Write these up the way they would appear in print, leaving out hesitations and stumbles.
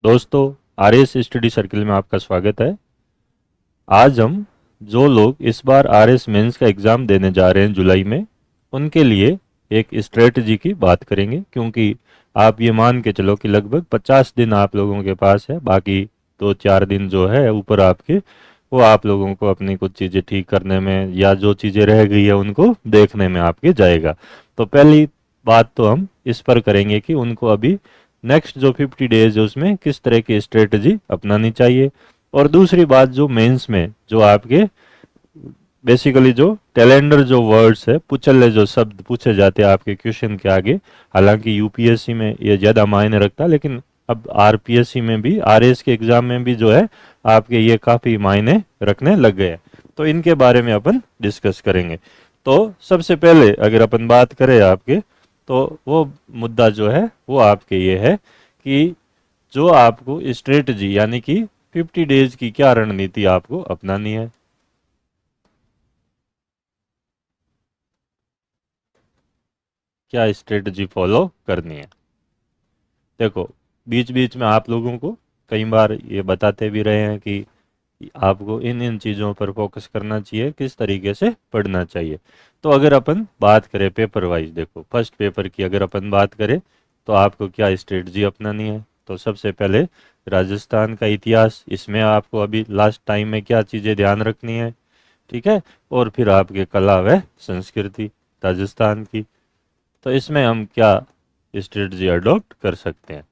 दोस्तों, RS study circle में आपका स्वागत है। आज हम जो लोग इस बार आरएस मेंस का एग्ज़ाम देने जा रहे हैं जुलाई में, उनके लिए एक स्ट्रेटजी की बात करेंगे। क्योंकि आप ये मान के चलो कि लगभग 50 दिन आप लोगों के पास है, बाकी 2-4 दिन जो है ऊपर आपके, वो आप लोगों को अपनी कुछ चीज़ें ठीक करने में या जो चीज़ें रह गई है उनको देखने में आपके जाएगा। तो पहली बात तो हम इस पर करेंगे कि उनको अभी नेक्स्ट जो 50 डेज है उसमें किस तरह की स्ट्रेटजी अपनानी चाहिए। और दूसरी बात, जो मेंस में जो आपके बेसिकली जो कैलेंडर जो वर्ड्स है, पुचले जो शब्द पूछे जाते हैं आपके क्वेश्चन के आगे, हालांकि यूपीएससी में ये ज़्यादा मायने रखता है, लेकिन अब आरपीएससी में भी, आरएस के एग्जाम में भी जो है आपके ये काफ़ी मायने रखने लग गए हैं। तो इनके बारे में अपन डिस्कस करेंगे। तो सबसे पहले अगर अपन बात करें आपके, तो वो मुद्दा जो है वो आपके ये है कि जो आपको स्ट्रेटजी यानी कि 50 डेज की क्या रणनीति आपको अपनानी है। क्या स्ट्रेटजी फॉलो करनी है। देखो, बीच बीच में आप लोगों को कई बार ये बताते भी रहे हैं कि आपको इन इन चीज़ों पर फोकस करना चाहिए, किस तरीके से पढ़ना चाहिए। तो अगर अपन बात करें पेपर वाइज, देखो फर्स्ट पेपर की अगर अपन बात करें तो आपको क्या स्ट्रेटजी अपनानी है। तो सबसे पहले राजस्थान का इतिहास, इसमें आपको अभी लास्ट टाइम में क्या चीज़ें ध्यान रखनी है, ठीक है। और फिर आपके कला व संस्कृति राजस्थान की, तो इसमें हम क्या स्ट्रेटजी अडॉप्ट कर सकते हैं,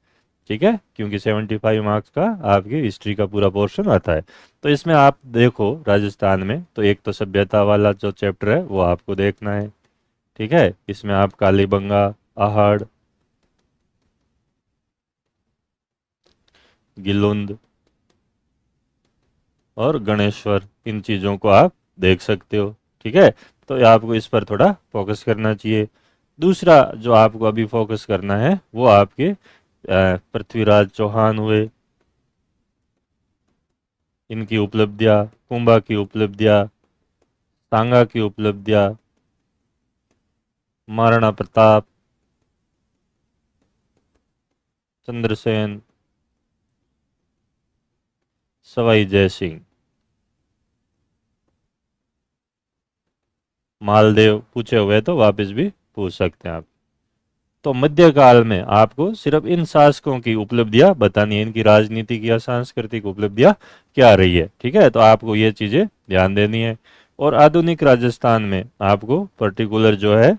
ठीक है। क्योंकि 75 मार्क्स का आपके हिस्ट्री का पूरा पोर्शन आता है। तो इसमें आप देखो राजस्थान में, तो एक तो सभ्यता वाला जो चैप्टर है वो आपको देखना है, ठीक है। इसमें आप कालीबंगा, आहड़, गिलुंद और गणेश्वर, इन चीज़ों को आप देख सकते हो, ठीक है। तो आपको इस पर थोड़ा फोकस करना चाहिए। दूसरा जो आपको अभी फोकस करना है वो आपके पृथ्वीराज चौहान हुए, इनकी उपलब्धियाँ, कुंभा की उपलब्धियाँ, सांगा की उपलब्धियाँ, महाराणा प्रताप, चंद्रसेन, सवाई जय सिंह, मालदेव, पूछे हुए तो वापस भी पूछ सकते हैं आप। तो मध्यकाल में आपको सिर्फ इन शासकों की उपलब्धियां बतानी है, इनकी राजनीतिक या सांस्कृतिक उपलब्धियां क्या रही है, ठीक है। तो आपको ये चीजें ध्यान देनी है। और आधुनिक राजस्थान में आपको पर्टिकुलर जो है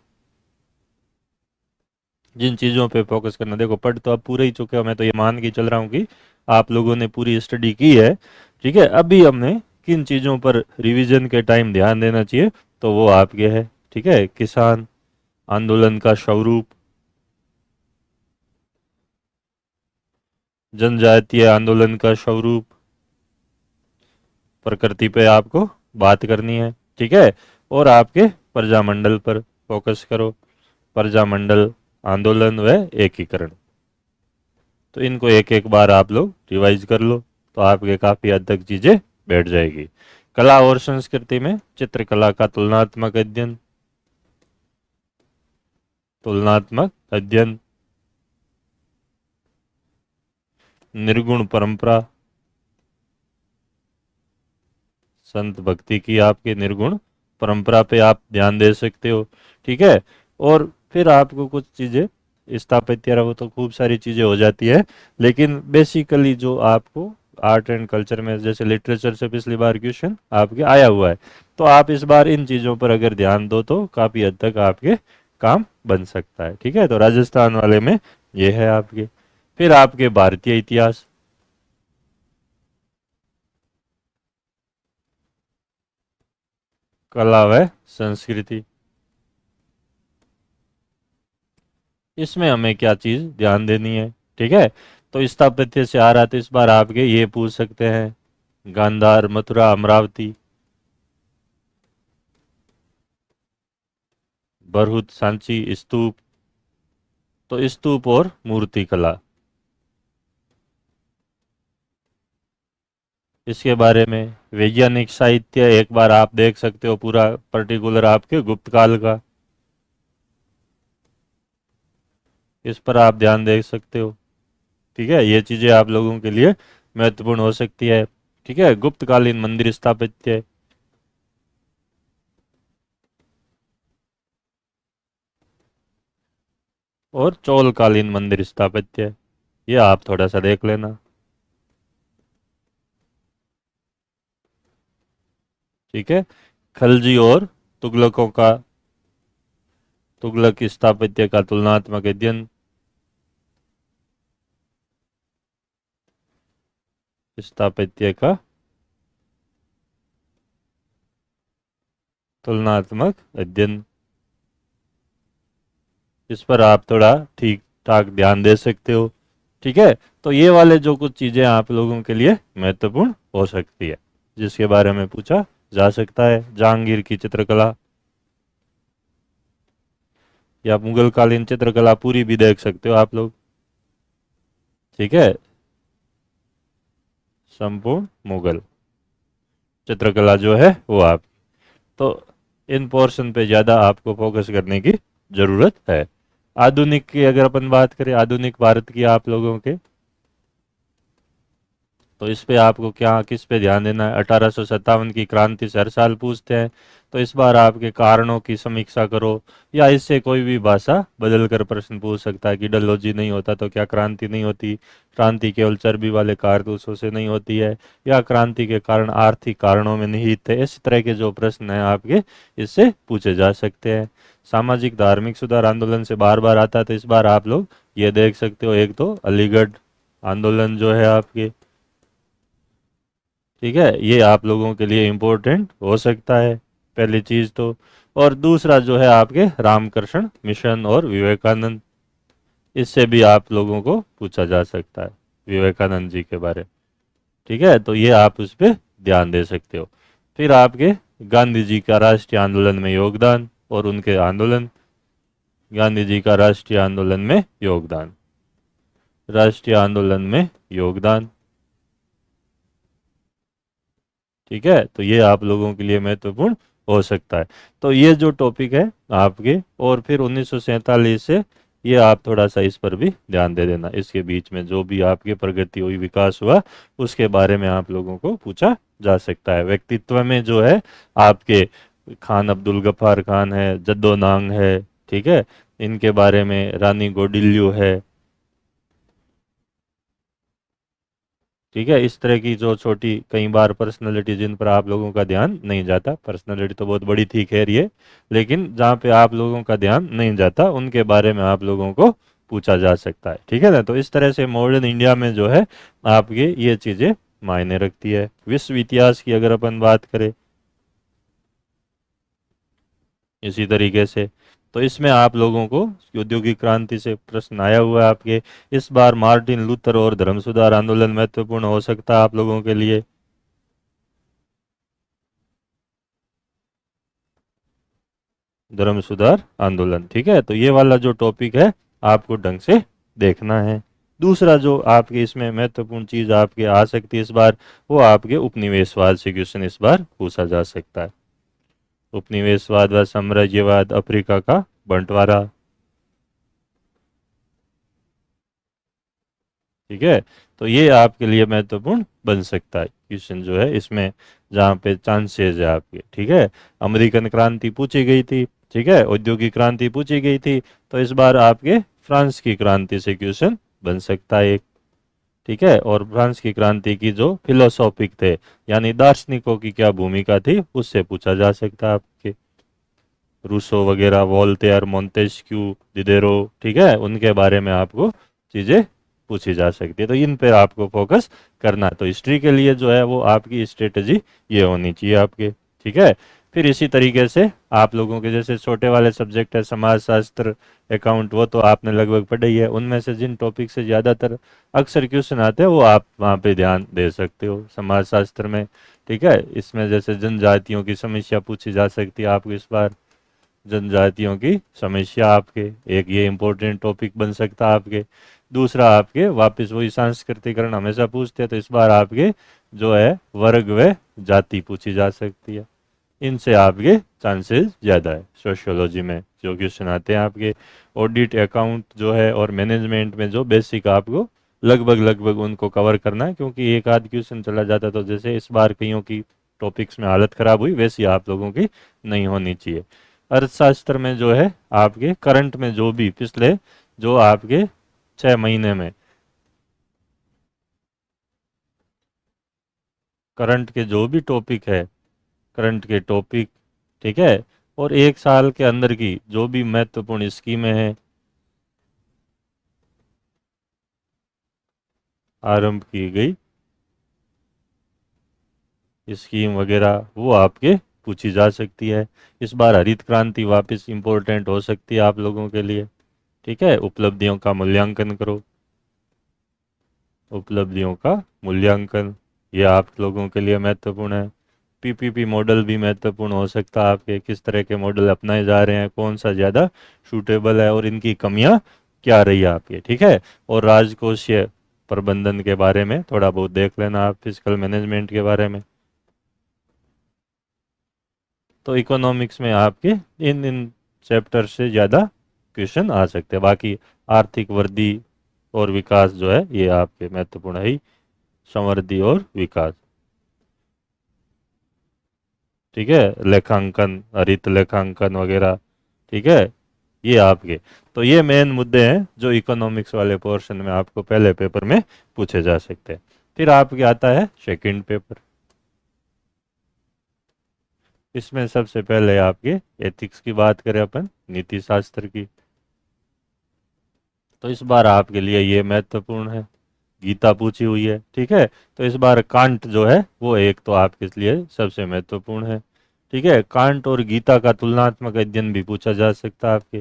जिन चीज़ों पे फोकस करना, देखो पढ़ तो अब पूरा ही चुके हो, मैं तो ये मान के चल रहा हूँ कि आप लोगों ने पूरी स्टडी की है, ठीक है। अभी हमने किन चीज़ों पर रिवीजन के टाइम ध्यान देना चाहिए, तो वो आपके है, ठीक है। किसान आंदोलन का स्वरूप, जनजातीय आंदोलन का स्वरूप, प्रकृति पे आपको बात करनी है, ठीक है। और आपके प्रजामंडल पर फोकस करो, प्रजामंडल आंदोलन व एकीकरण। तो इनको एक एक बार आप लोग रिवाइज कर लो, तो आपके काफ़ी हद तक चीज़ें बैठ जाएगी। कला और संस्कृति में चित्रकला का तुलनात्मक अध्ययन, तुलनात्मक अध्ययन, निर्गुण परंपरा, संत भक्ति की आपके निर्गुण परंपरा पे आप ध्यान दे सकते हो, ठीक है। और फिर आपको कुछ चीज़ें स्थापत्य रहो तो खूब सारी चीज़ें हो जाती है, लेकिन बेसिकली जो आपको आर्ट एंड कल्चर में, जैसे लिटरेचर से पिछली बार क्वेश्चन आपके आया हुआ है, तो आप इस बार इन चीज़ों पर अगर ध्यान दो तो काफ़ी हद तक आपके काम बन सकता है, ठीक है। तो राजस्थान वाले में ये है आपके। फिर आपके भारतीय इतिहास, कला व संस्कृति, इसमें हमें क्या चीज़ ध्यान देनी है, ठीक है। तो स्थापत्य से आ रहा, तो इस बार आपके ये पूछ सकते हैं, गांधार, मथुरा, अमरावती, बरहुत, सांची, स्तूप, तो स्तूप और मूर्ति कला, इसके बारे में वैज्ञानिक साहित्य एक बार आप देख सकते हो, पूरा पर्टिकुलर आपके गुप्त काल का, इस पर आप ध्यान दे सकते हो। ठीक है, ये चीजें आप लोगों के लिए महत्वपूर्ण हो सकती है। ठीक है, गुप्तकालीन मंदिर स्थापत्य, और चौलकालीन मंदिर स्थापत्य, ये आप थोड़ा सा देख लेना। ठीक है, खलजी और तुगलकों का, तुगलक स्थापत्य का तुलनात्मक अध्ययन, स्थापत्य का तुलनात्मक अध्ययन, इस पर आप थोड़ा ठीक ठाक ध्यान दे सकते हो। ठीक है, तो ये वाले जो कुछ चीजें आप लोगों के लिए महत्वपूर्ण हो सकती है, जिसके बारे में पूछा जा सकता है। जहांगीर की चित्रकला, या मुगल कालीन चित्रकला पूरी भी देख सकते हो आप लोग। ठीक है, संपूर्ण मुगल चित्रकला जो है वो आप, तो इन पोर्शन पे ज़्यादा आपको फोकस करने की ज़रूरत है। आधुनिक की अगर अपन बात करें, आधुनिक भारत की आप लोगों के, तो इस पे आपको क्या किस पे ध्यान देना है। 1857 की क्रांति से हर साल पूछते हैं, तो इस बार आपके कारणों की समीक्षा करो, या इससे कोई भी भाषा बदल कर प्रश्न पूछ सकता है कि डलहौजी नहीं होता तो क्या क्रांति नहीं होती, क्रांति केवल चर्बी वाले कारतूसों से नहीं होती है, या क्रांति के कारण आर्थिक कारणों में निहित है। इस तरह के जो प्रश्न हैं आपके, इससे पूछे जा सकते हैं। सामाजिक धार्मिक सुधार आंदोलन से बार बार आता है, तो इस बार आप लोग ये देख सकते हो। एक तो अलीगढ़ आंदोलन जो है आपके, ठीक है, ये आप लोगों के लिए इम्पोर्टेंट हो सकता है, पहली चीज तो। और दूसरा जो है आपके रामकृष्ण मिशन और विवेकानंद, इससे भी आप लोगों को पूछा जा सकता है, विवेकानंद जी के बारे में। ठीक है, तो ये आप उस पर ध्यान दे सकते हो। फिर आपके गांधी जी का राष्ट्रीय आंदोलन में योगदान और उनके आंदोलन, गांधी जी का राष्ट्रीय आंदोलन में योगदान, राष्ट्रीय आंदोलन में योगदान। ठीक है, तो ये आप लोगों के लिए महत्वपूर्ण हो सकता है। तो ये जो टॉपिक है आपके, और फिर 1947 से, ये आप थोड़ा सा इस पर भी ध्यान दे देना। इसके बीच में जो भी आपकी प्रगति हुई, विकास हुआ, उसके बारे में आप लोगों को पूछा जा सकता है। व्यक्तित्व में जो है आपके खान अब्दुल गफ्फार खान है, जद्दो नांग है, ठीक है, इनके बारे में, रानी गौडिल्य है। ठीक है, इस तरह की जो छोटी कई बार पर्सनालिटी जिन पर आप लोगों का ध्यान नहीं जाता, पर्सनालिटी तो बहुत बड़ी थी खैर ये, लेकिन जहाँ पे आप लोगों का ध्यान नहीं जाता उनके बारे में आप लोगों को पूछा जा सकता है। ठीक है ना, तो इस तरह से मॉडर्न इंडिया में जो है आपके ये चीजें मायने रखती है। विश्व इतिहास की अगर अपन बात करें इसी तरीके से, तो इसमें आप लोगों को औद्योगिक क्रांति से प्रश्न आया हुआ है आपके। इस बार मार्टिन लूथर और धर्म सुधार आंदोलन महत्वपूर्ण हो सकता है आप लोगों के लिए। धर्म सुधार आंदोलन, ठीक है, तो ये वाला जो टॉपिक है आपको ढंग से देखना है। दूसरा जो आपके इसमें महत्वपूर्ण चीज आपके आ सकती है इस बार, वो आपके उपनिवेशवाद से क्वेश्चन इस बार पूछा जा सकता है। उपनिवेशवाद व साम्राज्यवाद, अफ्रीका का बंटवारा। ठीक है, तो ये आपके लिए महत्वपूर्ण बन सकता है क्वेश्चन जो है इसमें, जहाँ पे चांसेस है आपके। ठीक है, अमेरिकन क्रांति पूछी गई थी, ठीक है, औद्योगिक क्रांति पूछी गई थी, तो इस बार आपके फ्रांस की क्रांति से क्वेश्चन बन सकता है एक। ठीक है, और फ्रांस की क्रांति की जो फिलोसॉफिक थे, यानी दार्शनिकों की क्या भूमिका थी, उससे पूछा जा सकता है आपके। रूसो वगैरह, वोल्टेयर, मोंतेस्क्यू, दिदेरो, ठीक है, उनके बारे में आपको चीजें पूछी जा सकती है, तो इन पे आपको फोकस करना है। तो हिस्ट्री के लिए जो है वो आपकी स्ट्रेटजी ये होनी चाहिए आपके। ठीक है, फिर इसी तरीके से आप लोगों के जैसे छोटे वाले सब्जेक्ट है समाजशास्त्र, अकाउंट, वो तो आपने लगभग पढ़ा ही है। उनमें से जिन टॉपिक से ज़्यादातर अक्सर क्वेश्चन आते हैं वो आप वहाँ पे ध्यान दे सकते हो समाजशास्त्र में। ठीक है, इसमें जैसे जनजातियों की समस्या पूछी जा सकती है आपको इस बार, जनजातियों की समस्या आपके एक ये इम्पोर्टेंट टॉपिक बन सकता है आपके। दूसरा आपके वापस वही सांस्कृतिकरण हमेशा पूछते हैं, तो इस बार आपके जो है वर्ग व जाति पूछी जा सकती है। इनसे आपके चांसेस ज़्यादा है। सोशियोलॉजी में जो क्वेश्चन आते हैं आपके, ऑडिट, अकाउंट जो है, और मैनेजमेंट में जो बेसिक आपको लगभग लगभग उनको कवर करना है, क्योंकि एक आध क्वेश्चन चला जाता तो जैसे इस बार कईयों की टॉपिक्स में हालत खराब हुई, वैसी आप लोगों की नहीं होनी चाहिए। अर्थशास्त्र में जो है आपके करंट में जो भी पिछले जो आपके 6 महीने में करंट के जो भी टॉपिक है, करंट के टॉपिक, ठीक है, और एक साल के अंदर की जो भी महत्वपूर्ण स्कीमें हैं आरंभ की गई स्कीम वगैरह, वो आपके पूछी जा सकती है। इस बार हरित क्रांति वापस इम्पोर्टेंट हो सकती है आप लोगों के लिए। ठीक है, उपलब्धियों का मूल्यांकन करो, उपलब्धियों का मूल्यांकन, ये आप लोगों के लिए महत्वपूर्ण है। पीपीपी मॉडल भी महत्वपूर्ण हो सकता है आपके, किस तरह के मॉडल अपनाए जा रहे हैं, कौन सा ज़्यादा सूटेबल है और इनकी कमियां क्या रही है आपके। ठीक है, और राजकोषीय प्रबंधन के बारे में थोड़ा बहुत देख लेना आप, फिजिकल मैनेजमेंट के बारे में। तो इकोनॉमिक्स में आपके इन इन चैप्टर से ज़्यादा क्वेश्चन आ सकते हैं। बाकी आर्थिक वृद्धि और विकास जो है ये आपके महत्वपूर्ण है ही, समृद्धि और विकास। ठीक है, लेखांकन, हरित लेखांकन वगैरह, ठीक है, ये आपके, तो ये मेन मुद्दे हैं जो इकोनॉमिक्स वाले पोर्शन में आपको पहले पेपर में पूछे जा सकते हैं। फिर आपके आता है सेकंड पेपर। इसमें सबसे पहले आपके एथिक्स की बात करें अपन, नीति शास्त्र की, तो इस बार आपके लिए ये महत्वपूर्ण है, गीता पूछी हुई है। ठीक है, तो इस बार कांट जो है वो एक तो आपके लिए सबसे महत्वपूर्ण है। ठीक है, कांट और गीता का तुलनात्मक अध्ययन भी पूछा जा सकता है आपके।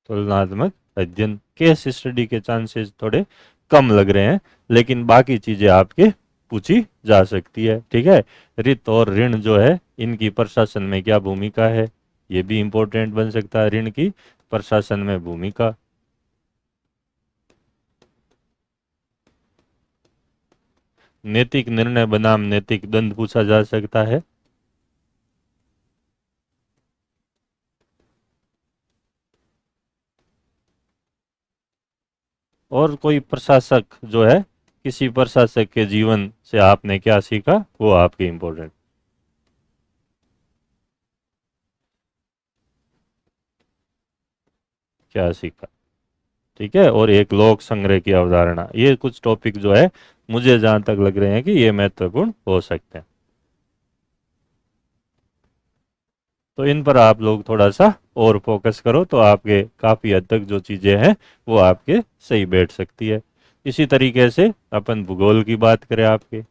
तुलनात्मक अध्ययन, केस स्टडी के चांसेस थोड़े कम लग रहे हैं, लेकिन बाकी चीजें आपके पूछी जा सकती है। ठीक है, रित और ऋण जो है इनकी प्रशासन में क्या भूमिका है, ये भी इंपॉर्टेंट बन सकता है, ऋण की प्रशासन में भूमिका। नैतिक निर्णय बनाम नैतिक दंड पूछा जा सकता है। और कोई प्रशासक जो है, किसी प्रशासक के जीवन से आपने क्या सीखा, वो आपके इम्पोर्टेंट, क्या सीखा। ठीक है, और एक लोक संग्रह की अवधारणा, ये कुछ टॉपिक जो है मुझे जहां तक लग रहे हैं कि ये महत्वपूर्ण हो सकते हैं। तो इन पर आप लोग थोड़ा सा और फोकस करो तो आपके काफ़ी हद तक जो चीज़ें हैं वो आपके सही बैठ सकती है। इसी तरीके से अपन भूगोल की बात करें आपके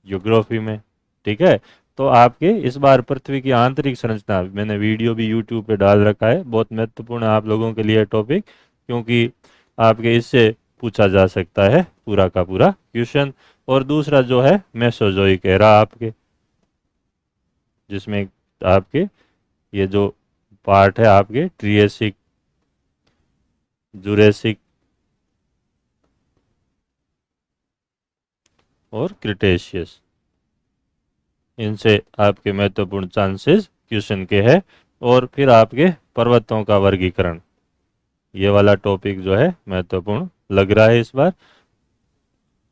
ज्योग्राफी में। ठीक है, तो आपके इस बार पृथ्वी की आंतरिक संरचना, मैंने वीडियो भी यूट्यूब पे डाल रखा है, बहुत महत्वपूर्ण है आप लोगों के लिए टॉपिक, क्योंकि आपके इससे पूछा जा सकता है पूरा का पूरा क्वेश्चन। और दूसरा जो है मेसोजोइक एरा आपके, जिसमें आपके ये जो पार्ट है आपके ट्रियसिक, जुरेसिक और क्रिटेशियस, इनसे आपके महत्वपूर्ण चांसेस क्वेश्चन के हैं। और फिर आपके पर्वतों का वर्गीकरण, ये वाला टॉपिक जो है महत्वपूर्ण लग रहा है इस बार।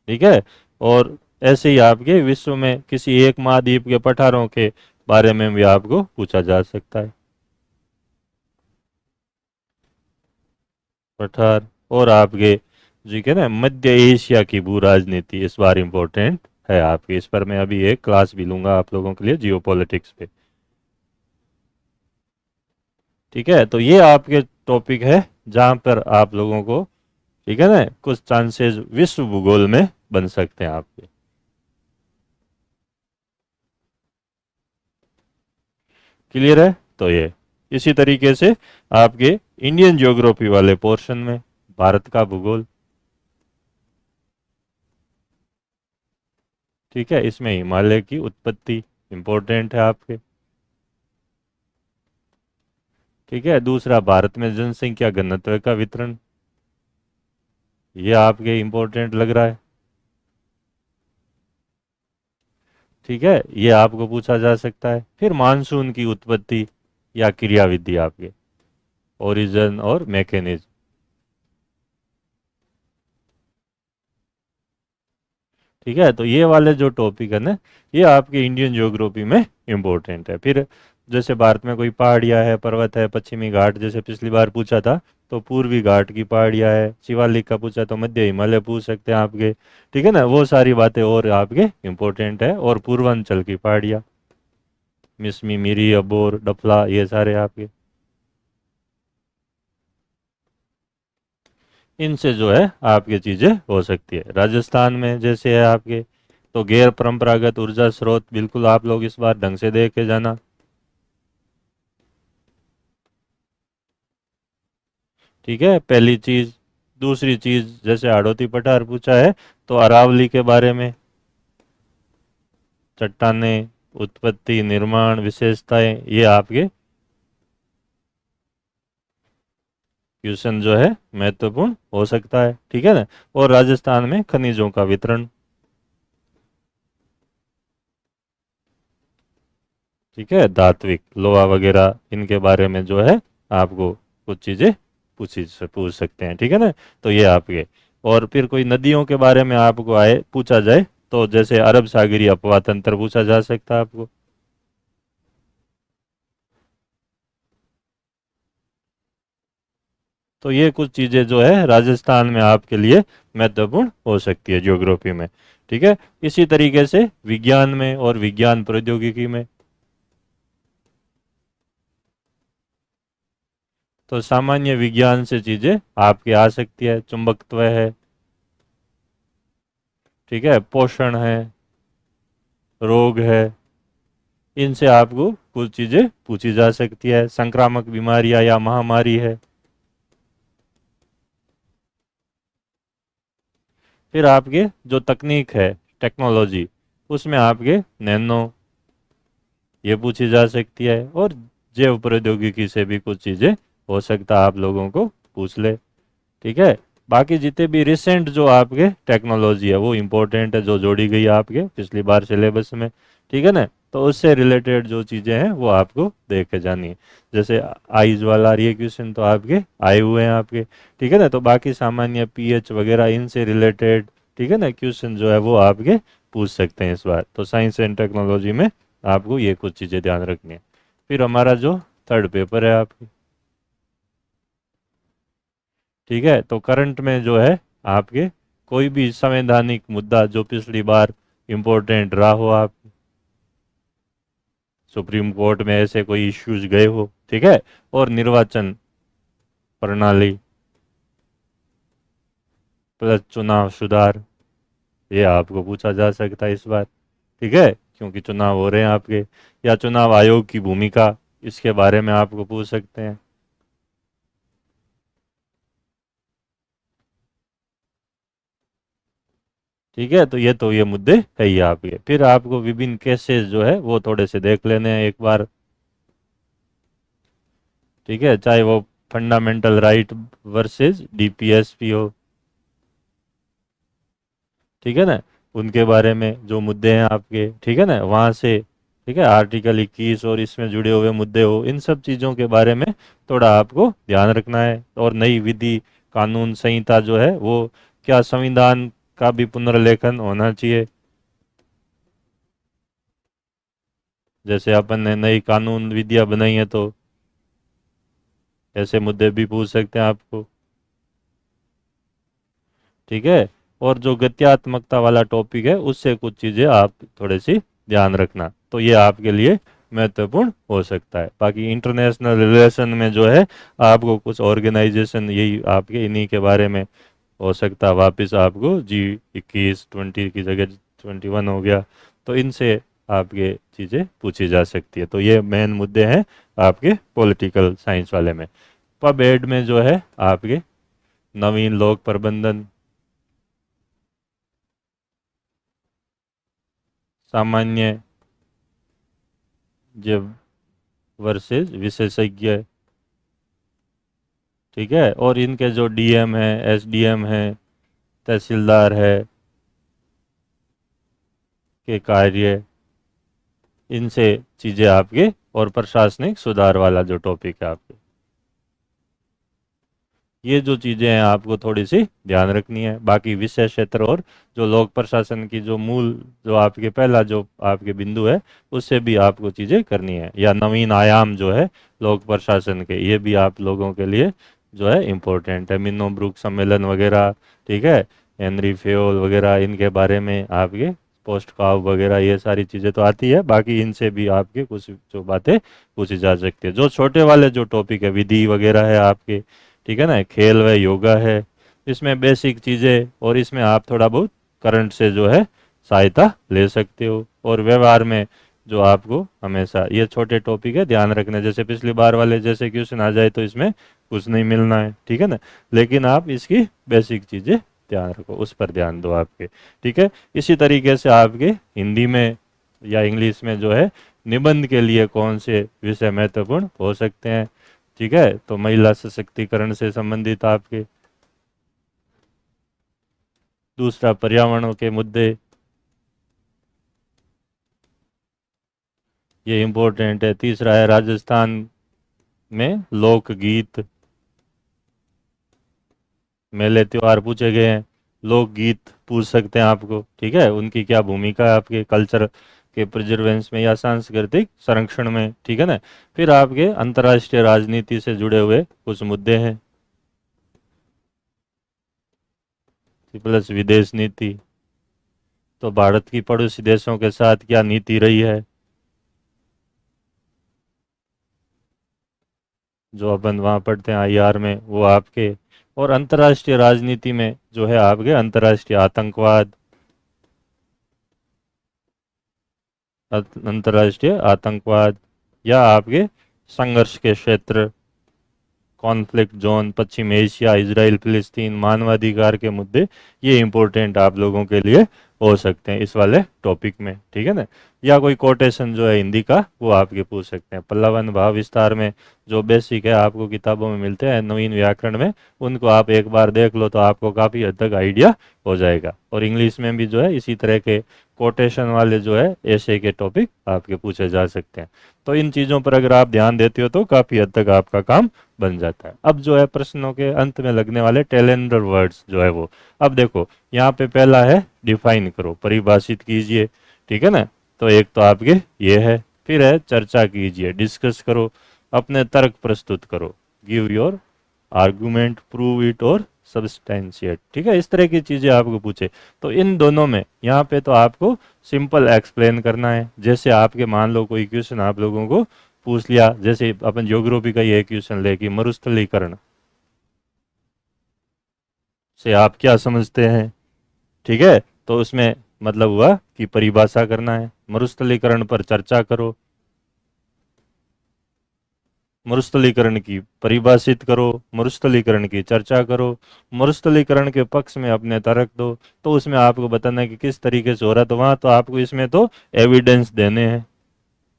ठीक है, और ऐसे ही आपके विश्व में किसी एक महाद्वीप के पठारों के बारे में भी आपको पूछा जा सकता है, पठार। और आपके जी के ना मध्य एशिया की भू राजनीति इस बार इम्पोर्टेंट है आपकी, इस पर मैं अभी एक क्लास भी लूंगा आप लोगों के लिए जियो पॉलिटिक्स पे। ठीक है, तो ये आपके टॉपिक है जहाँ पर आप लोगों को, ठीक है ना, कुछ चांसेस विश्व भूगोल में बन सकते हैं आपके। क्लियर है, तो ये इसी तरीके से आपके इंडियन ज्योग्राफी वाले पोर्शन में भारत का भूगोल, ठीक है, इसमें हिमालय की उत्पत्ति इंपॉर्टेंट है आपके। ठीक है, दूसरा भारत में जनसंख्या घनत्व का वितरण, ये आपके इंपॉर्टेंट लग रहा है। ठीक है, ये आपको पूछा जा सकता है। फिर मानसून की उत्पत्ति, या क्रियाविधि आपके, ओरिजिन और मैकेनिज्म। ठीक है, तो ये वाले जो टॉपिक है ना, ये आपके इंडियन ज्योग्राफी में इम्पोर्टेंट है। फिर जैसे भारत में कोई पहाड़ियाँ है, पर्वत है, पश्चिमी घाट जैसे पिछली बार पूछा था, तो पूर्वी घाट की पहाड़ियाँ है। शिवालिक का पूछा तो मध्य हिमालय पूछ सकते हैं आपके। ठीक है ना, वो सारी बातें और आपके इम्पोर्टेंट है। और पूर्वांचल की पहाड़ियाँ, मिसमी, मिरी, अबोर, डफला, ये सारे आपके, इनसे जो है आपकी चीज़ें हो सकती है। राजस्थान में जैसे है आपके, तो गैर परंपरागत ऊर्जा स्रोत, बिल्कुल आप लोग इस बार ढंग से देख के जाना। ठीक है, पहली चीज। दूसरी चीज, जैसे हाड़ौती पठार पूछा है, तो अरावली के बारे में, चट्टानें, उत्पत्ति, निर्माण, विशेषताएं, ये आपके क्वेश्चन जो है महत्वपूर्ण हो सकता है। ठीक है ना। और राजस्थान में खनिजों का वितरण। ठीक है, धात्विक लोहा वगैरह, इनके बारे में जो है आपको कुछ चीजें पूछ सकते हैं। ठीक है ना। तो ये आपके, और फिर कोई नदियों के बारे में आपको आए पूछा जाए, तो जैसे अरब सागरीय अपवाह तंत्र पूछा जा सकता है आपको। तो ये कुछ चीज़ें जो है राजस्थान में आपके लिए महत्वपूर्ण हो सकती है ज्योग्राफी में। ठीक है। इसी तरीके से विज्ञान में और विज्ञान प्रौद्योगिकी में, तो सामान्य विज्ञान से चीज़ें आपके आ सकती है। चुंबकत्व है, ठीक है, पोषण है, रोग है, इनसे आपको कुछ चीज़ें पूछी जा सकती है। संक्रामक बीमारियां या महामारी है। फिर आपके जो तकनीक है, टेक्नोलॉजी, उसमें आपके नैनो, ये पूछी जा सकती है। और जैव प्रौद्योगिकी से भी कुछ चीज़ें हो सकता है आप लोगों को पूछ ले। ठीक है। बाकी जितने भी रिसेंट जो आपके टेक्नोलॉजी है वो इम्पोर्टेंट है, जो जोड़ी गई है आपके पिछली बार सिलेबस में। ठीक है ना। तो उससे रिलेटेड जो चीज़ें हैं वो आपको देख के जानी है। जैसे आइज वाला ये क्वेश्चन तो आपके आए हुए हैं आपके। ठीक है ना। तो बाकी सामान्य पीएच वगैरह इनसे रिलेटेड, ठीक है ना, क्वेश्चन जो है वो आपके पूछ सकते हैं इस बार। तो साइंस एंड टेक्नोलॉजी में आपको ये कुछ चीज़ें ध्यान रखनी है। फिर हमारा जो थर्ड पेपर है आपकी, ठीक है, तो करंट में जो है आपके कोई भी संवैधानिक मुद्दा जो पिछली बार इम्पोर्टेंट रहा हो, आप सुप्रीम कोर्ट में ऐसे कोई इश्यूज गए हो, ठीक है, और निर्वाचन प्रणाली प्लस चुनाव सुधार, ये आपको पूछा जा सकता है इस बार। ठीक है, क्योंकि चुनाव हो रहे हैं आपके। या चुनाव आयोग की भूमिका, इसके बारे में आपको पूछ सकते हैं। ठीक है, तो ये मुद्दे है ही आपके। फिर आपको विभिन्न केसेस जो है वो थोड़े से देख लेने हैं एक बार। ठीक है, चाहे वो फंडामेंटल राइट वर्सेस डीपीएसपी हो, ठीक है ना, उनके बारे में जो मुद्दे हैं आपके, ठीक है ना, वहाँ से, ठीक है, आर्टिकल 21 और इसमें जुड़े हुए मुद्दे हो, इन सब चीज़ों के बारे में थोड़ा आपको ध्यान रखना है। और नई विधि कानून संहिता जो है वो, क्या संविधान का भी पुनर्लेखन होना चाहिए। जैसे अपन ने नई कानून विधियाँ बनाई है, तो ऐसे मुद्दे भी पूछ सकते हैं आपको। ठीक है। और जो गत्यात्मकता वाला टॉपिक है, उससे कुछ चीज़ें आप थोड़ी सी ध्यान रखना, तो ये आपके लिए महत्वपूर्ण हो सकता है। बाकी इंटरनेशनल रिलेशन में जो है आपको कुछ ऑर्गेनाइजेशन, यही आपके इन्हीं के बारे में हो सकता है वापस आपको G21 की जगह 21 हो गया, तो इनसे आपके चीज़ें पूछी जा सकती है। तो ये मेन मुद्दे हैं आपके पॉलिटिकल साइंस वाले में। पब एड में जो है आपके नवीन लोक प्रबंधन, सामान्य जब वर्सेस विशेषज्ञ, ठीक है, और इनके जो डीएम है, एसडीएम है, तहसीलदार है, के कार्य, इनसे चीज़ें आपके, और प्रशासनिक सुधार वाला जो टॉपिक है आपके, ये जो चीज़ें हैं आपको थोड़ी सी ध्यान रखनी है। बाकी विषय क्षेत्र और जो लोक प्रशासन की जो मूल, जो आपके पहला जो आपके बिंदु है, उससे भी आपको चीज़ें करनी है, या नवीन आयाम जो है लोक प्रशासन के, ये भी आप लोगों के लिए जो है इम्पोर्टेंट है। मिनो ब्रुक सम्मेलन वगैरह, ठीक है, हेनरी फेयोल वगैरह, इनके बारे में आपके पोस्ट काव वगैरह, ये सारी चीज़ें तो आती है। बाकी इनसे भी आपके कुछ जो बातें पूछी जा सकती है। जो छोटे वाले जो टॉपिक है, विधि वगैरह है आपके, ठीक है ना, खेल व योगा है, इसमें बेसिक चीज़ें, और इसमें आप थोड़ा बहुत करंट से जो है सहायता ले सकते हो। और व्यवहार में जो आपको हमेशा ये छोटे टॉपिक है ध्यान रखना, जैसे पिछली बार वाले जैसे क्वेश्चन आ जाए तो इसमें कुछ नहीं मिलना है, ठीक है ना, लेकिन आप इसकी बेसिक चीज़ें ध्यान रखो, उस पर ध्यान दो आपके, ठीक है। इसी तरीके से आपके हिंदी में या इंग्लिश में जो है निबंध के लिए कौन से विषय महत्वपूर्ण हो सकते हैं, ठीक है, तो महिला सशक्तिकरण से संबंधित आपके, दूसरा पर्यावरण के मुद्दे, ये इम्पोर्टेंट है। तीसरा है राजस्थान में लोकगीत, मेले त्योहार पूछे गए हैं, लोकगीत पूछ सकते हैं आपको, ठीक है, उनकी क्या भूमिका है आपके कल्चर के प्रिजर्वेंस में या सांस्कृतिक संरक्षण में, ठीक है ना। फिर आपके अंतर्राष्ट्रीय राजनीति से जुड़े हुए कुछ मुद्दे हैं, प्लस विदेश नीति, तो भारत की पड़ोसी देशों के साथ क्या नीति रही है, जो अपन वहाँ पढ़ते हैं आईआर में, वो आपके। और अंतर्राष्ट्रीय राजनीति में जो है आपके अंतर्राष्ट्रीय आतंकवाद, अंतर्राष्ट्रीय आतंकवाद, या आपके संघर्ष के क्षेत्र, कॉन्फ्लिक्ट जोन, पश्चिम एशिया, इजराइल फिलिस्तीन, मानवाधिकार के मुद्दे, ये इंपॉर्टेंट आप लोगों के लिए हो सकते हैं इस वाले टॉपिक में, ठीक है ना। या कोई कोटेशन जो है हिंदी का वो आपके पूछ सकते हैं। पल्लवन भाव विस्तार में जो बेसिक है आपको किताबों में मिलते हैं नवीन व्याकरण में, उनको आप एक बार देख लो तो आपको काफ़ी हद तक आइडिया हो जाएगा। और इंग्लिश में भी जो है इसी तरह के कोटेशन वाले जो है ऐसे के टॉपिक आपके पूछे जा सकते हैं। तो इन चीज़ों पर अगर आप ध्यान देते हो तो काफ़ी हद तक आपका काम बन जाता है। अब जो है प्रश्नों के अंत में लगने वाले टेलेंडर वर्ड्स जो है वो, अब देखो यहाँ पे पहला है डिफाइन करो, परिभाषित कीजिए, ठीक है ना, तो एक तो आपके ये है। फिर है चर्चा कीजिए, डिस्कस करो, अपने तर्क प्रस्तुत करो, give your argument, prove it और सब्सटेंशिएट, ठीक है, इस तरह की चीज़ें आपको पूछे। तो इन दोनों में यहाँ पे तो आपको सिंपल एक्सप्लेन करना है। जैसे आपके मान लो कोई क्वेश्चन आप लोगों को पूछ लिया, जैसे अपन ज्योग्राफी का ये क्वेश्चन ले कि मरुस्थलीकरण से आप क्या समझते हैं, ठीक है, तो उसमें मतलब हुआ कि परिभाषा करना है, मरुस्थलीकरण पर चर्चा करो, मरुस्थलीकरण की परिभाषित करो, मरुस्थलीकरण की चर्चा करो, मरुस्थलीकरण के पक्ष में अपने तर्क दो। तो उसमें आपको बताना है कि किस तरीके से हो रहा है, तो वहाँ तो आपको इसमें तो एविडेंस देने हैं,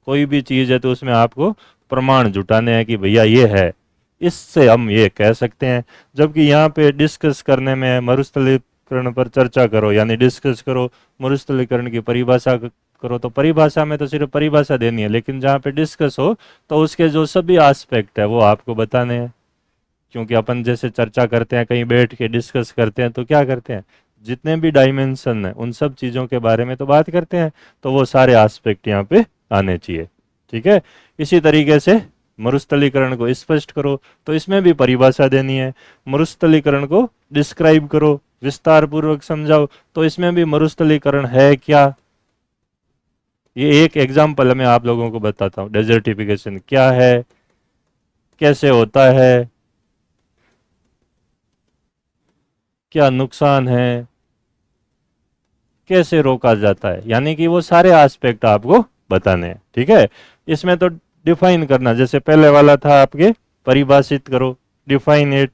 कोई भी चीज़ है तो उसमें आपको प्रमाण जुटाने हैं कि भैया ये है, इससे हम ये कह सकते हैं। जबकि यहाँ पे डिस्कस करने में मरुस्थलीकरण पर चर्चा करो यानी डिस्कस करो, मरुस्थलीकरण की परिभाषा करो, तो परिभाषा में तो सिर्फ परिभाषा देनी है, लेकिन जहाँ पे डिस्कस हो तो उसके जो सभी एस्पेक्ट है वो आपको बताने हैं। क्योंकि अपन जैसे चर्चा करते हैं, कहीं बैठ के डिस्कस करते हैं, तो क्या करते हैं, जितने भी डायमेंशन है उन सब चीज़ों के बारे में तो बात करते हैं, तो वो सारे एस्पेक्ट यहाँ पे आने चाहिए, ठीक है। इसी तरीके से मरुस्थलीकरण को स्पष्ट करो, तो इसमें भी परिभाषा देनी है। मरुस्थलीकरण को डिस्क्राइब करो, विस्तार पूर्वक समझाओ, तो इसमें भी मरुस्थलीकरण है क्या। ये एक एग्जाम्पल मैं आप लोगों को बताता हूँ, डेजर्टिफिकेशन क्या है, कैसे होता है, क्या नुकसान है, कैसे रोका जाता है, यानी कि वो सारे एस्पेक्ट आपको बताने हैं, ठीक है। इसमें तो डिफाइन करना, जैसे पहले वाला था आपके परिभाषित करो, डिफाइन इट,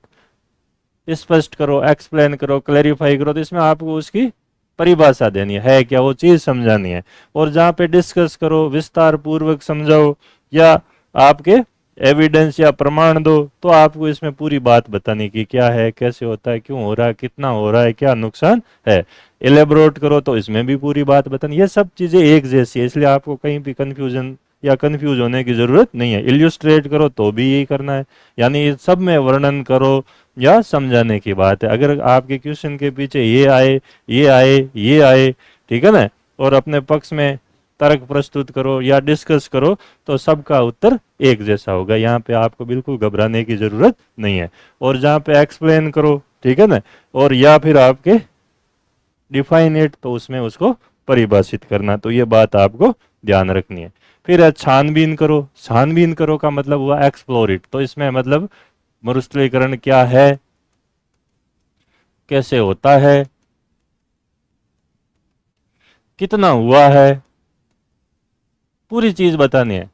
स्पष्ट करो, एक्सप्लेन करो, क्लैरिफाई करो, तो इसमें आपको उसकी परिभाषा देनी है क्या, वो चीज़ समझानी है। और जहाँ पे डिस्कस करो, विस्तार पूर्वक समझाओ, या आपके एविडेंस या प्रमाण दो, तो आपको इसमें पूरी बात बतानी कि क्या है, कैसे होता है, क्यों हो रहा है, कितना हो रहा है, क्या नुकसान है। एलेबोरेट करो तो इसमें भी पूरी बात बतानी। ये सब चीजें एक जैसी है, इसलिए आपको कहीं भी कंफ्यूजन या कंफ्यूज होने की जरूरत नहीं है। इल्यूस्ट्रेट करो तो भी यही करना है, यानी इस सब में वर्णन करो या समझाने की बात है। अगर आपके क्वेश्चन के पीछे ये आए, ये आए, ये आए, ठीक है ना, और अपने पक्ष में तर्क प्रस्तुत करो या डिस्कस करो, तो सबका उत्तर एक जैसा होगा। यहाँ पे आपको बिल्कुल घबराने की जरूरत नहीं है। और जहाँ पे एक्सप्लेन करो, ठीक है ना, और या फिर आपके डिफाइन इट, तो उसमें उसको परिभाषित करना। तो ये बात आपको ध्यान रखनी है। फिर है छानबीन करो। छानबीन करो का मतलब हुआ एक्सप्लोर इट। तो इसमें मतलब मरुस्थलीकरण क्या है, कैसे होता है, कितना हुआ है, पूरी चीज बतानी है,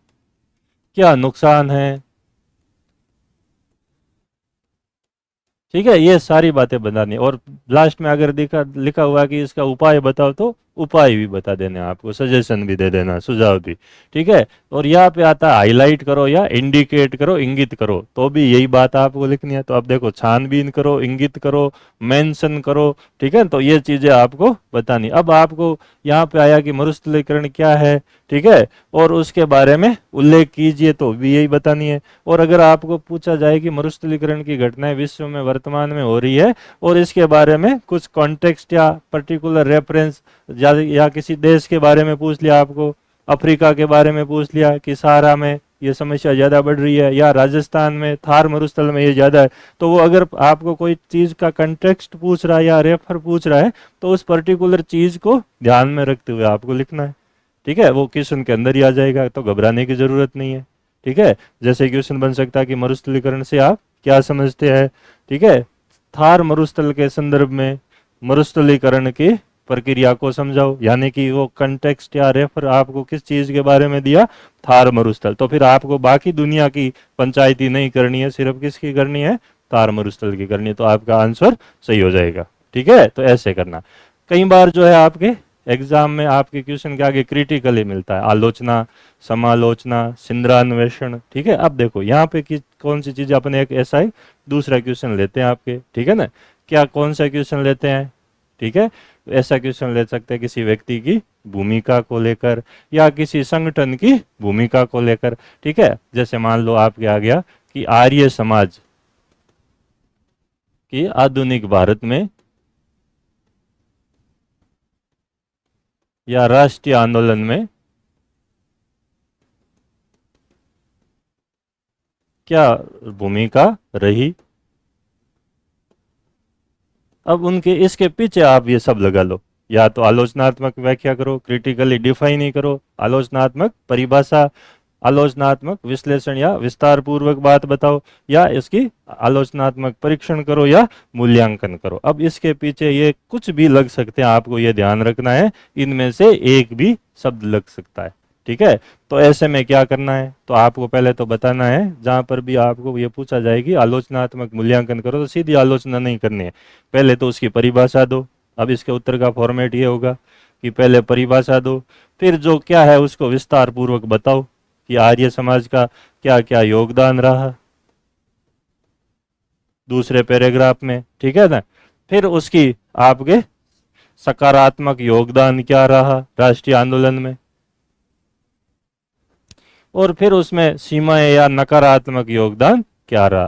क्या नुकसान है, ठीक है, ये सारी बातें बतानी है। और लास्ट में अगर लिखा हुआ कि इसका उपाय बताओ, तो उपाय भी बता देना है आपको, सजेशन भी दे देना, सुझाव भी, ठीक है। और यहाँ पे आता है हाईलाइट करो या इंडिकेट करो, इंगित करो, तो भी यही बात आपको लिखनी है। तो अब देखो, छानबीन करो, इंगित करो, मेंशन करो, ठीक है, तो ये चीजें आपको बतानी। अब आपको यहाँ पे आया कि मरुस्थलीकरण क्या है, ठीक है, और उसके बारे में उल्लेख कीजिए, तो भी यही बतानी है। और अगर आपको पूछा जाए कि मरुस्थलीकरण की घटनाएं विश्व में वर्तमान में हो रही है और इसके बारे में कुछ कॉन्टेक्स्ट या पर्टिकुलर रेफरेंस या किसी देश के बारे में पूछ लिया, आपको अफ्रीका के बारे में पूछ लिया कि सहारा में ये समस्या ज्यादा बढ़ रही है, या राजस्थान में थार मरुस्थल में ये ज्यादा है, तो वो अगर आपको कोई चीज का कंटेक्स्ट पूछ रहा है या रेफर पूछ रहा है, तो उस पर्टिकुलर चीज को ध्यान में रखते हुए आपको लिखना है, ठीक है। वो क्वेश्चन के अंदर ही आ जाएगा, तो घबराने की जरूरत नहीं है, ठीक है। जैसे क्वेश्चन बन सकता है कि मरुस्थलीकरण से आप क्या समझते हैं, ठीक है, थार मरुस्थल के संदर्भ में मरुस्थलीकरण की प्रक्रिया को समझाओ, यानी कि वो कंटेक्स्ट या रेफर आपको किस चीज के बारे में दिया, थार मरुस्थल। तो फिर आपको बाकी दुनिया की पंचायती नहीं करनी है, सिर्फ किसकी करनी है, थार मरुस्थल की करनी है, तो आपका आंसर सही हो जाएगा, ठीक है। तो ऐसे करना। कई बार जो है आपके एग्जाम में आपके क्वेश्चन के आगे क्रिटिकली मिलता है आलोचना, समालोचना, सिंद्रान्वेषण, ठीक है। अब देखो यहाँ पे कौन सी चीज, अपने एक ऐसा ही दूसरा क्वेश्चन लेते हैं आपके, ठीक है ना, क्या कौन सा क्वेश्चन लेते हैं, ठीक है। ऐसा क्वेश्चन ले सकते हैं किसी व्यक्ति की भूमिका को लेकर या किसी संगठन की भूमिका को लेकर, ठीक है। जैसे मान लो आपके आ गया कि आर्य समाज की आधुनिक भारत में या राष्ट्रीय आंदोलन में क्या भूमिका रही। अब उनके इसके पीछे आप ये सब लगा लो, या तो आलोचनात्मक व्याख्या करो, क्रिटिकली डिफाइन ही करो, आलोचनात्मक परिभाषा, आलोचनात्मक विश्लेषण या विस्तार पूर्वक बात बताओ, या इसकी आलोचनात्मक परीक्षण करो या मूल्यांकन करो। अब इसके पीछे ये कुछ भी लग सकते हैं, आपको ये ध्यान रखना है, इनमें से एक भी शब्द लग सकता है, ठीक है। तो ऐसे में क्या करना है, तो आपको पहले तो बताना है, जहां पर भी आपको ये पूछा जाएगी आलोचनात्मक मूल्यांकन करो, तो सीधी आलोचना नहीं करनी है, पहले तो उसकी परिभाषा दो। अब इसके उत्तर का फॉर्मेट ये होगा कि पहले परिभाषा दो, फिर जो क्या है उसको विस्तार पूर्वक बताओ कि आर्य समाज का क्या क्या योगदान रहा दूसरे पैराग्राफ में, ठीक है ना। फिर उसकी आपके सकारात्मक योगदान क्या रहा राष्ट्रीय आंदोलन में, और फिर उसमें सीमाएं या नकारात्मक योगदान क्या रहा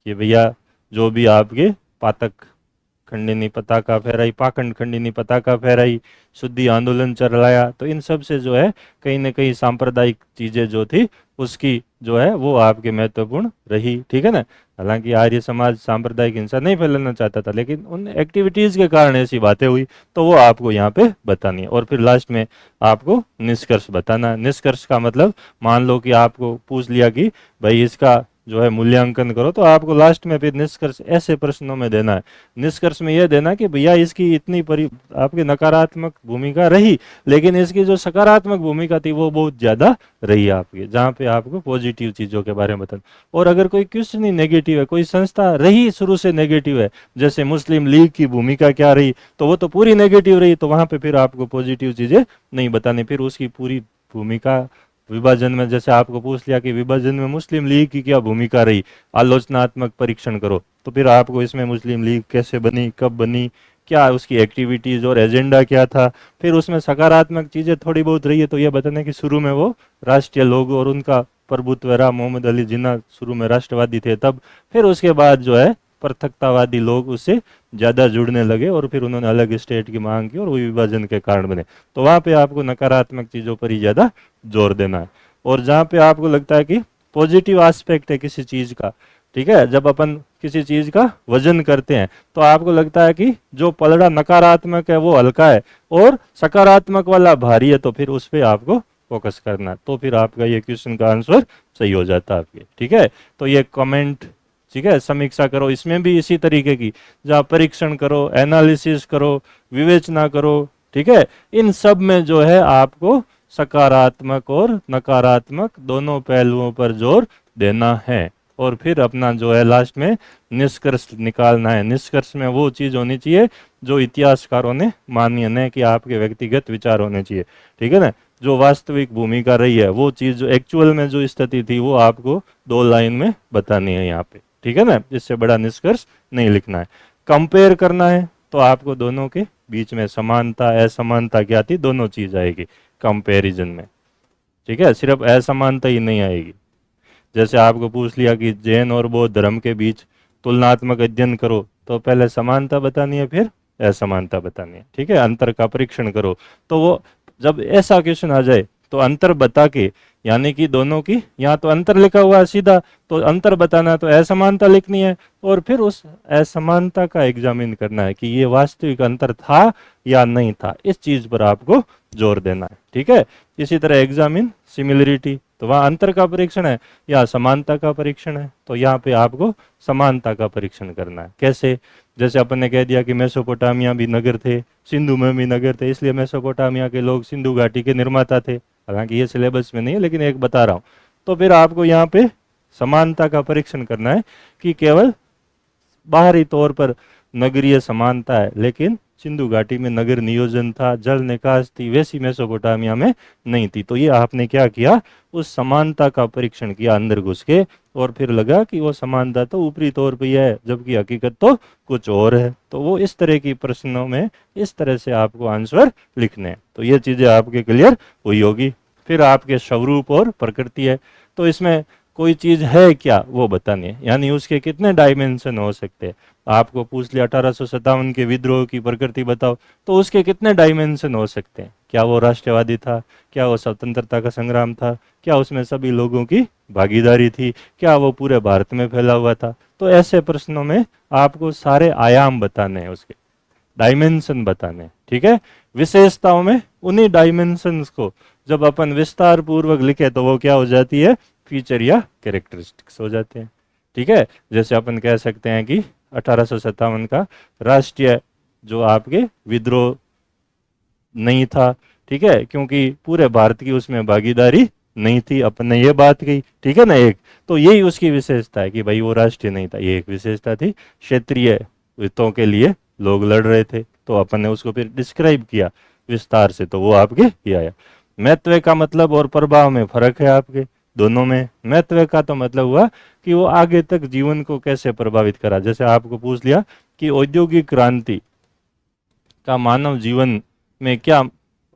कि भैया जो भी आपके पातक खंडिनी पताका फहराई, पाखंड खंडिनी पताका फहराई, शुद्धि आंदोलन चलाया, तो इन सब से जो है कहीं ना कहीं सांप्रदायिक चीजें जो थी उसकी जो है वो आपके महत्वपूर्ण रही, ठीक है ना। हालांकि आर्य समाज सांप्रदायिक हिंसा नहीं फैलाना चाहता था, लेकिन उन एक्टिविटीज के कारण ऐसी बातें हुई, तो वो आपको यहाँ पे बतानी है। और फिर लास्ट में आपको निष्कर्ष बताना है। निष्कर्ष का मतलब, मान लो कि आपको पूछ लिया कि भाई इसका जो है मूल्यांकन करो, तो आपको लास्ट में फिर निष्कर्ष ऐसे प्रश्नों में देना है। निष्कर्ष में यह देना कि भैया इसकी इतनी आपकी नकारात्मक भूमिका रही, लेकिन इसकी जो सकारात्मक भूमिका थी वो बहुत ज्यादा रही आपकी, जहाँ पे आपको पॉजिटिव चीजों के बारे में बताना। और अगर कोई क्वेश्चन ही नेगेटिव है, कोई संस्था रही शुरू से नेगेटिव है, जैसे मुस्लिम लीग की भूमिका क्या रही, तो वो तो पूरी नेगेटिव रही, तो वहां पे फिर आपको पॉजिटिव चीजें नहीं बतानी, फिर उसकी पूरी भूमिका विभाजन में जैसे आपको पूछ लिया कि विभाजन में मुस्लिम लीग की क्या भूमिका रही, आलोचनात्मक परीक्षण करो, तो फिर आपको इसमें मुस्लिम लीग कैसे बनी, कब बनी, क्या उसकी एक्टिविटीज और एजेंडा क्या था, फिर उसमें सकारात्मक चीजें थोड़ी बहुत रही है तो ये बताने कि शुरू में वो राष्ट्रीय लोग और उनका प्रभुत्व रहा, मोहम्मद अली जिन्ना शुरू में राष्ट्रवादी थे तब, फिर उसके बाद जो है पृथकतावादी लोग उससे ज्यादा जुड़ने लगे और फिर उन्होंने अलग स्टेट की मांग की और वो विभाजन के कारण बने। तो वहां पे आपको नकारात्मक चीजों पर ही ज्यादा जोर देना है। और जहां पे आपको लगता है कि पॉजिटिव एस्पेक्ट है किसी चीज का, ठीक है, जब अपन किसी चीज का वजन करते हैं तो आपको लगता है कि जो पलड़ा नकारात्मक है वो हल्का है और सकारात्मक वाला भारी है, तो फिर उस पर आपको फोकस करना है, तो फिर आपका ये क्वेश्चन का आंसर सही हो जाता है आपके। ठीक है, तो ये कमेंट, ठीक है, समीक्षा करो, इसमें भी इसी तरीके की जहाँ परीक्षण करो, एनालिसिस करो, विवेचना करो, ठीक है, इन सब में जो है आपको सकारात्मक और नकारात्मक दोनों पहलुओं पर जोर देना है और फिर अपना जो है लास्ट में निष्कर्ष निकालना है। निष्कर्ष में वो चीज होनी चाहिए जो इतिहासकारों ने मानी है, न कि आपके व्यक्तिगत विचार होने चाहिए। ठीक है ना, जो वास्तविक भूमिका रही है वो चीज जो एक्चुअल में जो स्थिति थी वो आपको 2 लाइन में बतानी है यहाँ पे। ठीक है ना, इससे बड़ा निष्कर्ष नहीं लिखना है। कंपेयर करना है तो आपको दोनों के बीच में समानता असमानता क्या थी दोनों चीज आएगी कंपैरिजन में। ठीक है, सिर्फ असमानता ही नहीं आएगी। जैसे आपको पूछ लिया कि जैन और बौद्ध धर्म के बीच तुलनात्मक अध्ययन करो, तो पहले समानता बतानी है फिर असमानता बतानी है। ठीक है, अंतर का परीक्षण करो, तो वो जब ऐसा क्वेश्चन आ जाए तो अंतर बता के, यानी कि दोनों की यहाँ तो अंतर लिखा हुआ है सीधा, तो अंतर बताना है तो असमानता लिखनी है और फिर उस असमानता का एग्जामिन करना है कि ये वास्तविक अंतर था या नहीं था, इस चीज पर आपको जोर देना है। ठीक है, इसी तरह एग्जामिन सिमिलरिटी, तो वहां अंतर का परीक्षण है या समानता का परीक्षण है, तो यहाँ पे आपको समानता का परीक्षण करना है। कैसे, जैसे अपन ने कह दिया कि मेसोपोटामिया भी नगर थे, सिंधु में भी नगर थे, इसलिए मेसोपोटामिया के लोग सिंधु घाटी के निर्माता थे, हालांकि ये सिलेबस में नहीं है लेकिन एक बता रहा हूं। तो फिर आपको यहाँ पे समानता का परीक्षण करना है कि केवल बाहरी तौर पर नगरीय समानता है लेकिन सिंधु घाटी में नगर नियोजन था, जल निकास थी, वैसी मेसोपोटामिया में नहीं थी। तो ये आपने क्या किया, उस समानता का परीक्षण किया अंदर घुस के, और फिर लगा कि वो समानता तो ऊपरी तौर पे है जबकि हकीकत तो कुछ और है। तो वो इस तरह की प्रश्नों में इस तरह से आपको आंसर लिखने हैं। तो ये चीजें आपके क्लियर हुई होगी। फिर आपके स्वरूप और प्रकृति है, तो इसमें कोई चीज है क्या वो बतानी है, यानी उसके कितने डायमेंशन हो सकते हैं। आपको पूछ लिया 1857 के विद्रोह की प्रकृति बताओ, तो उसके कितने डायमेंशन हो सकते हैं। क्या वो राष्ट्रवादी था, क्या वो स्वतंत्रता का संग्राम था, क्या उसमें सभी लोगों की भागीदारी थी, क्या वो पूरे भारत में फैला हुआ था। तो ऐसे प्रश्नों में आपको सारे आयाम बताने हैं, उसके डायमेंशन बताने हैं। ठीक है, विशेषताओं में उन्हीं डायमेंशंस को जब अपन विस्तार पूर्वक लिखे तो वो क्या हो जाती है, फीचर या कैरेक्टरिस्टिक्स हो जाते हैं। ठीक है, जैसे अपन कह सकते हैं कि 1857 का राष्ट्रीय जो आपके विद्रोह नहीं था, ठीक है, क्योंकि पूरे भारत की उसमें भागीदारी नहीं थी, अपन ने ये बात कही। ठीक है ना, एक तो यही उसकी विशेषता है कि भाई वो राष्ट्रीय नहीं था, ये एक विशेषता थी। क्षेत्रीय हितों के लिए लोग लड़ रहे थे, तो अपन ने उसको फिर डिस्क्राइब किया विस्तार से, तो वो आपके ये आया। महत्व का मतलब और प्रभाव में फर्क है आपके दोनों में। महत्व का तो मतलब हुआ कि वो आगे तक जीवन को कैसे प्रभावित करा। जैसे आपको पूछ लिया कि औद्योगिक क्रांति का मानव जीवन में क्या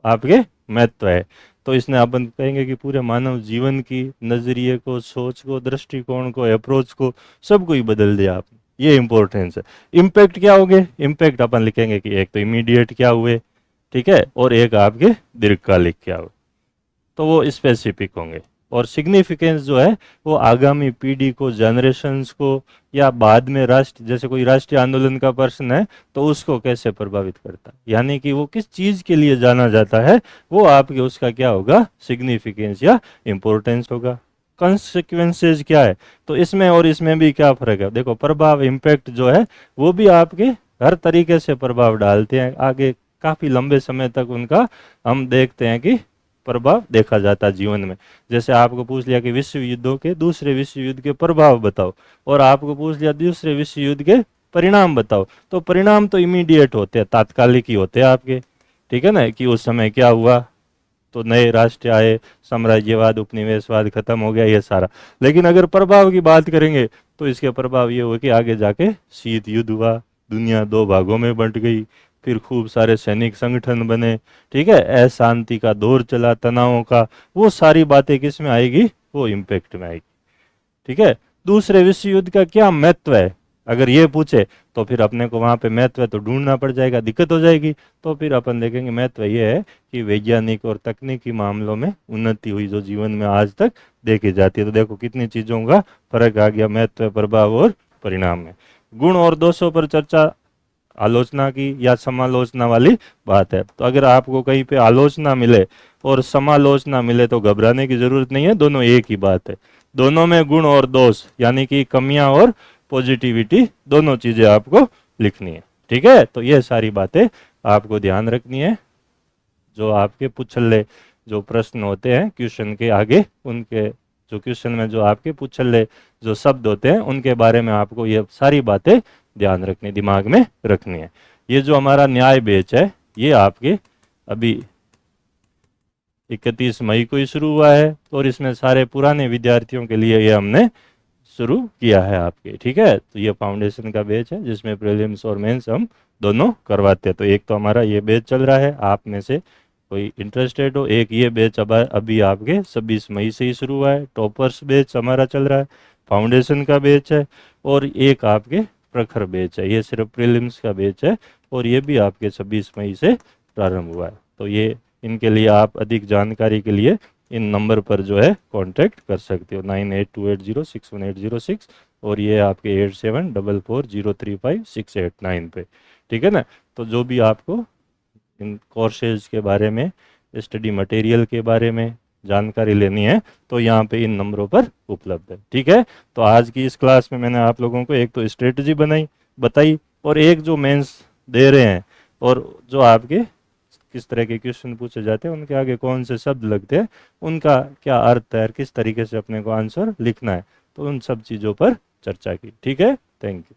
आपके महत्व है, तो इसने अपन कहेंगे कि पूरे मानव जीवन की नजरिए को, सोच को, दृष्टिकोण को, अप्रोच को, सब को ही बदल दिया आपने। ये इंपॉर्टेंस है। इम्पैक्ट क्या हो गए, इम्पैक्ट अपन लिखेंगे कि एक तो इमीडिएट क्या हुए, ठीक है, और एक आपके दीर्घकालिक क्या हुए, तो वो स्पेसिफिक होंगे। और सिग्निफिकेंस जो है वो आगामी पीढ़ी को, जनरेशन्स को, या बाद में राष्ट्र, जैसे कोई राष्ट्रीय आंदोलन का प्रश्न है तो उसको कैसे प्रभावित करता है, यानी कि वो किस चीज के लिए जाना जाता है, वो आपके उसका क्या होगा, सिग्निफिकेंस या इंपॉर्टेंस होगा। कॉन्सिक्वेंसेज क्या है, तो इसमें और इसमें भी क्या फर्क है। देखो, प्रभाव, इम्पैक्ट जो है वो भी आपके हर तरीके से प्रभाव डालते हैं, आगे काफी लंबे समय तक उनका हम देखते हैं कि प्रभाव देखा जाता है जीवन में। जैसे आपको पूछ लिया कि विश्व युद्धों के, दूसरे विश्व युद्ध के प्रभाव बताओ, और आपको पूछ लिया दूसरे विश्व युद्ध के परिणाम बताओ, तो परिणाम तो इमीडिएट होते हैं, तात्कालिक ही होते हैं आपके। ठीक है ना, कि उस समय क्या हुआ, तो नए राष्ट्र आए, साम्राज्यवाद उपनिवेशवाद खत्म हो गया ये सारा। लेकिन अगर प्रभाव की बात करेंगे तो इसके प्रभाव ये हुए कि आगे जाके शीत युद्ध हुआ, दुनिया दो भागों में बंट गई, फिर खूब सारे सैनिक संगठन बने, ठीक है, अशांति का दौर चला, तनावों का, वो सारी बातें किस में आएगी, वो इम्पैक्ट में आएगी। ठीक है, दूसरे विश्व युद्ध का क्या महत्व है अगर ये पूछे तो फिर अपने को वहां पे महत्व तो ढूंढना पड़ जाएगा, दिक्कत हो जाएगी। तो फिर अपन देखेंगे महत्व ये है कि वैज्ञानिक और तकनीकी मामलों में उन्नति हुई जो जीवन में आज तक देखी जाती है। तो देखो कितनी चीजों का फर्क आ गया महत्व, प्रभाव और परिणाम में। गुण और दोषों पर चर्चा आलोचना की या समालोचना वाली बात है। तो अगर आपको कहीं पे आलोचना मिले और समालोचना मिले तो घबराने की जरूरत नहीं है, दोनों एक ही बात है। दोनों में गुण और दोष यानी कि कमियां और पॉजिटिविटी दोनों चीजें आपको लिखनी है। ठीक है, तो ये सारी बातें आपको ध्यान रखनी है। जो आपके पूछल्ले जो प्रश्न होते हैं क्वेश्चन के आगे, उनके जो क्वेश्चन में जो आपके पूछल्ले जो शब्द होते हैं उनके बारे में आपको ये सारी बातें ध्यान रखनी, दिमाग में रखनी है। ये जो हमारा न्याय बेच है ये आपके अभी 31 मई को ही शुरू हुआ है और इसमें सारे पुराने विद्यार्थियों के लिए ये हमने शुरू किया है आपके। ठीक है, तो ये फाउंडेशन का बैच है जिसमें प्रीलिम्स और मेंस हम दोनों करवाते हैं। तो एक तो हमारा ये बैच चल रहा है, आप में से कोई इंटरेस्टेड हो, एक ये बैच अब अभी आपके 26 मई से ही शुरू हुआ है, टॉपर्स बैच हमारा चल रहा है, फाउंडेशन का बैच है, और एक आपके प्रखर बैच है, ये सिर्फ प्रीलिम्स का बैच है और ये भी आपके 26 मई से प्रारंभ हुआ है। तो ये इनके लिए आप अधिक जानकारी के लिए इन नंबर पर जो है कांटेक्ट कर सकते हो, 9828061806, और ये आपके 8744035689 पे। ठीक है ना, तो जो भी आपको इन कोर्सेज के बारे में, स्टडी मटेरियल के बारे में जानकारी लेनी है तो यहाँ पे इन नंबरों पर उपलब्ध है। ठीक है, तो आज की इस क्लास में मैंने आप लोगों को एक तो स्ट्रेटजी बताई और एक जो मेंस दे रहे हैं और जो आपके किस तरह के क्वेश्चन पूछे जाते हैं, उनके आगे कौन से शब्द लगते हैं, उनका क्या अर्थ है, किस तरीके से अपने को आंसर लिखना है, तो उन सब चीज़ों पर चर्चा की। ठीक है, थैंक यू।